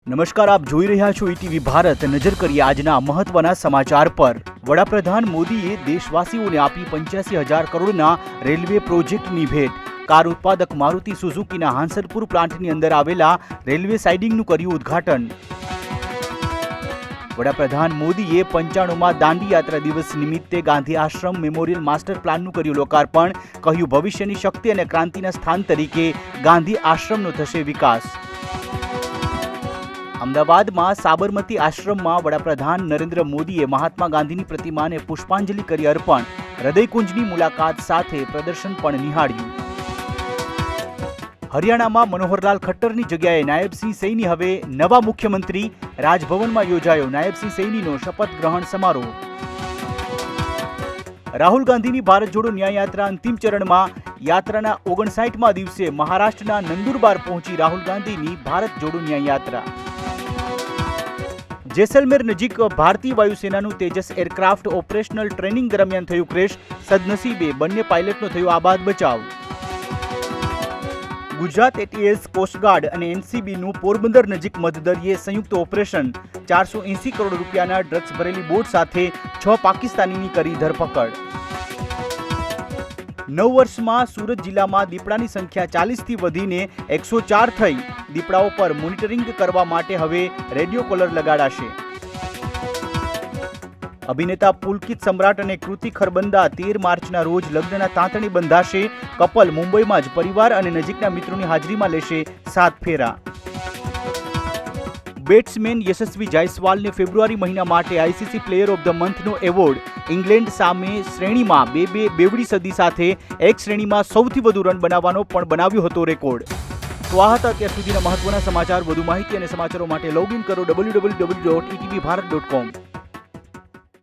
નમસ્કાર, આપ જોઈ રહ્યા છો ઈટીવી ભારત। નજર કરીએ આજના મહત્વના સમાચાર પર। વડાપ્રધાન મોદીએ દેશવાસીઓને આપી 85,000 કરોડના રેલવે પ્રોજેક્ટની ભેટ। કાર ઉત્પાદક મારુતિ સુઝુકીના હાંસલપુર પ્લાન્ટની અંદર આવેલા રેલવે સાઇડિંગનું કર્યું ઉદ્ઘાટન। વડાપ્રધાન મોદીએ 95મા દાંડી યાત્રા દિવસ નિમિત્તે ગાંધી આશ્રમ મેમોરિયલ માસ્ટર પ્લાનનું કર્યું લોકાર્પણ। કહ્યું, ભવિષ્યની શક્તિ અને ક્રાંતિના સ્થાન તરીકે ગાંધી આશ્રમનો થશે વિકાસ। અમદાવાદમાં સાબરમતી આશ્રમમાં વડાપ્રધાન નરેન્દ્ર મોદીએ મહાત્મા ગાંધીની પ્રતિમાને પુષ્પાંજલિ કરી અર્પણ। હૃદયકુંજની મુલાકાત સાથે પ્રદર્શન પણ નિહાળ્યું। હરિયાણામાં મનોહરલાલ ખટ્ટરની જગ્યાએ નાયબસિંહ સૈની હવે નવા મુખ્યમંત્રી। રાજભવનમાં યોજાયો નાયબસિંહ સૈનીનો શપથ ગ્રહણ સમારોહ। રાહુલ ગાંધીની ભારત જોડો ન્યાય યાત્રા અંતિમ ચરણમાં। યાત્રાના 59મા દિવસે મહારાષ્ટ્રના નંદુરબાર પહોંચી રાહુલ ગાંધીની ભારત જોડો ન્યાય યાત્રા। જેસલમેર નજીક ભારતીય વાયુસેનાનું તેજસ એરક્રાફ્ટ ઓપરેશનલ ટ્રેનિંગ દરમિયાન થયું ક્રેશ। સદનસીબે બંને પાયલટનો થયો આબાદ બચાવ। ગુજરાત એટીએસ, કોસ્ટગાર્ડ અને એનસીબીનું પોરબંદર નજીક મધદરિયે સંયુક્ત ઓપરેશન। 480 કરોડ રૂપિયાના ડ્રગ્સ ભરેલી બોટ સાથે 6 પાકિસ્તાનીની કરી ધરપકડ। 9 વર્ષમાં સુરત જિલ્લામાં દીપડાની સંખ્યા 40થી વધીને 104 થઈ। દીપડાઓ પર મોનિટરિંગ કરવા માટે હવે રેડિયો કોલર લગાડાશે। અભિનેતા પુલકિત સમ્રાટ અને કૃતિ ખરબંદા 13 માર્ચના રોજ લગ્નના તાંતણે બંધાશે। કપલ મુંબઈમાં જ પરિવાર અને નજીકના મિત્રોની હાજરીમાં લેશે 7 ફેરા। બેટ્સમેન યશસ્વી જાયસવાલને ફેબ્રુઆરી મહિના માટે આઈસીસી પ્લેયર ઓફ ધ મંથનો એવોર્ડ। ઇંગ્લેન્ડ સામે શ્રેણીમાં બેવડી સદી સાથે એક શ્રેણીમાં સૌથી વધુ રન બનાવવાનો પણ બનાવ્યો હતો રેકોર્ડ। તો આ હતા અત્યાર સુધીના મહત્વના સમાચાર। વધુ માહિતી અને સમાચારો માટે લોગિન કરો www.etvbharat.com।